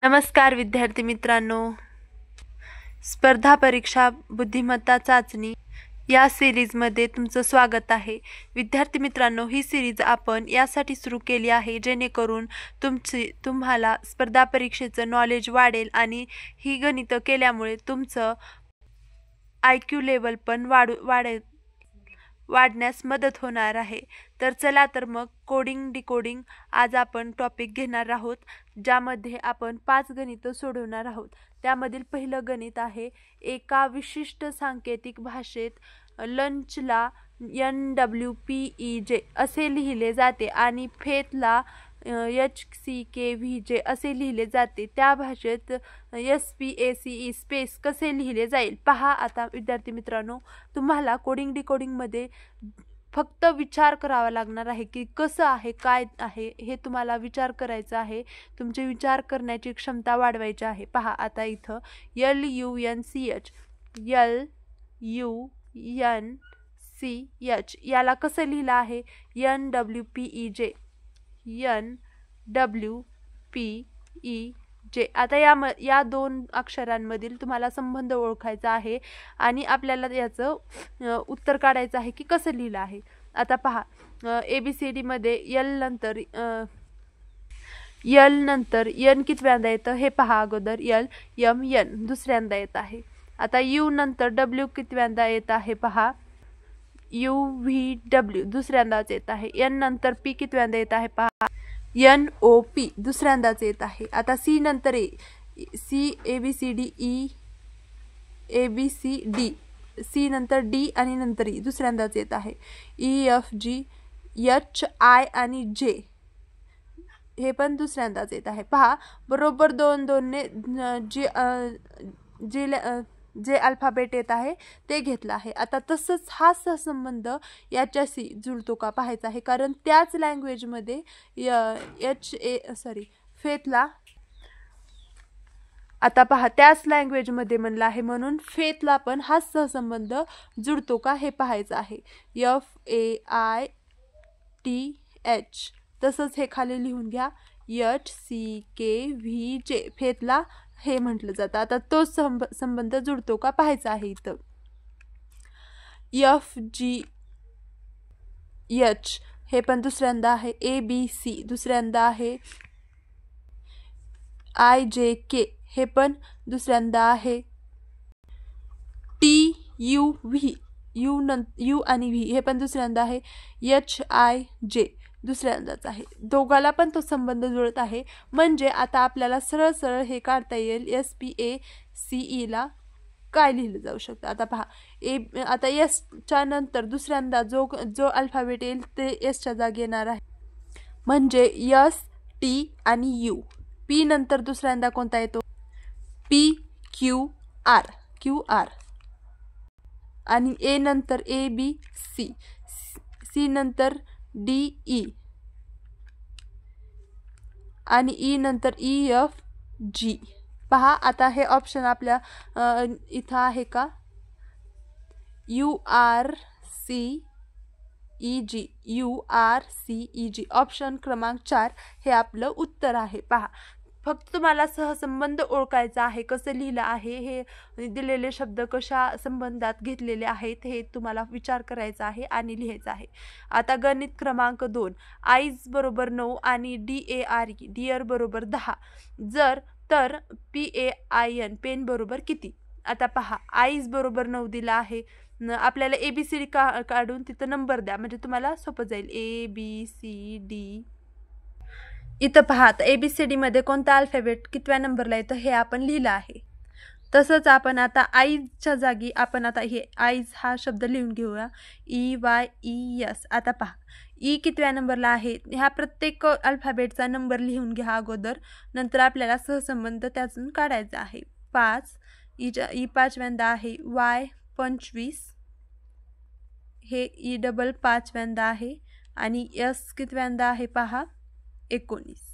नमस्कार विद्यार्थी मित्रांनो, स्पर्धा परीक्षा बुद्धिमत्ता चाचणी या सिरीजमध्ये तुमचं स्वागत आहे. विद्यार्थी मित्रांनो, ही सिरीज आपण यासाठी सुरू केली आहे जेणेकरून तुम्हाला स्पर्धा परीक्षेचं नॉलेज वाढेल आणि ही गणितं केल्यामुळे तुमचं IQ लेवल पण वाढण्यास मदत होणार आहे. तर चला तर मग कोडिंग डिकोडिंग आज आपण टॉपिक घेणार आहोत, ज्यामध्ये आपण 5 गणितं सोडवणार आहोत. त्यामधील पहिलं गणित आहे, एका विशिष्ट सांकेतिक भाषेत लंचला NWPEJ असे लिहिले जाते आणि फेतला HCKVJ असे लिहिले जाते. त्या भाषेत SPACE स्पेस कसे लिहिले जाईल पहा. आता विद्यार्थी मित्रांनो, तुम्हाला कोडिंग डिकोडिंग मध्ये फक्त विचार करावा लागणार आहे की कसं आहे, काय आहे, हे तुम्हाला विचार करायचा आहे. तुमचे विचार करण्याची क्षमता वाढवायची आहे. पहा आता इथं LUNCH याला कसं लिहिलं आहे, NWPEJ. आता या दोन अक्षरांमधील तुम्हाला संबंध ओळखायचा आहे आणि आपल्याला याचं उत्तर काढायचं आहे की कसं लिहिलं आहे. आता पहा, ABCD मध्ये L नंतर N कितव्यांदा येतं हे पहा. अगोदर LMN दुसऱ्यांदा येत आहे. आता U नंतर W कितव्यांदा येत आहे पहा, UVW दुसऱ्यांदाच येत आहे. N नंतर P कितव्यांदा येत आहे पहा, NOP दुसऱ्यांदाच येत आहे. आता C नंतर ABCD C नंतर D आणि नंतर E दुसऱ्यांदाच येत आहे. EFG HI आणि J हे पण दुसऱ्यांदाच येत आहे. पहा, बरोबर दोन दोनने जे अल्फाबेट येत आहे ते घेतलं आहे. आता तसंच हा सहसंबंध याच्याशी जुळतो का पाहायचा आहे, कारण त्याच लँग्वेजमध्ये फेतला आता पहा त्याच लँग्वेजमध्ये म्हणलं आहे म्हणून फेतला पण हा सहसंबंध जुळतो का हे पाहायचं आहे. FAITH तसंच हे खाली लिहून घ्या, HCKVJ फेतला हे म्हटलं जातं. आता तो संबंध जुळतो का पाहायचा आहे. इथं FGH हे पण दुसऱ्यांदा आहे, ABC दुसऱ्यांदा आहे, IJK हे पण दुसऱ्यांदा आहे, TUV U आणि V हे पण दुसऱ्यांदा आहे, HIJ दुसऱ्यांदाच आहे. दोघाला पण तो संबंध जुळत आहे. म्हणजे आता आपल्याला सरळ सरळ हे काढता येईल, SPACE ला काय लिहिलं जाऊ शकतं. आता पहा, आता S च्या नंतर दुसऱ्यांदा जो अल्फाबेट येईल ते S च्या जागी येणार आहे, म्हणजे S T आणि U. P नंतर दुसऱ्यांदा कोणता येतो, QR आणि A नंतर ABC, C नंतर DE आणि E नंतर EFG. पहा आता हे ऑप्शन आपल्या इथं आहे का, URCEG ऑप्शन क्रमांक 4 हे आपलं उत्तर आहे. पहा, फक्त तुम्हाला सहसंबंध ओळखायचा आहे, कसं लिहिलं आहे, हे दिलेले शब्द कशा संबंधात घेतलेले आहेत हे तुम्हाला विचार करायचा आहे आणि लिहायचं आहे. आता गणित क्रमांक 2, आईज बरोबर 9 आणि DARE डिअर बरोबर 10 तर PAIN पेन बरोबर किती. आता पहा, आईज बरोबर 9 दिला आहे, आपल्याला ABCD काढून तिथं नंबर द्या म्हणजे तुम्हाला सोपं जाईल. ABCD इथं पहा, आता ABCD मध्ये कोणता अल्फाबेट कितव्या नंबरला येतं हे आपण लिहिलं आहे. तसंच आपण आता आईजच्या जागी आपण आता हे आईज हा शब्द लिहून घेऊया, EYES. आता पहा, E कितव्या नंबरला आहे, ह्या प्रत्येक अल्फाबेटचा नंबर लिहून घ्या अगोदर, नंतर आपल्याला सहसंबंध त्यातून काढायचा आहे. 5 E पाचव्यांदा आहे, Y 25 हे E डबल पाचव्यांदा आहे आणि S कितव्यांदा आहे पहा, 19.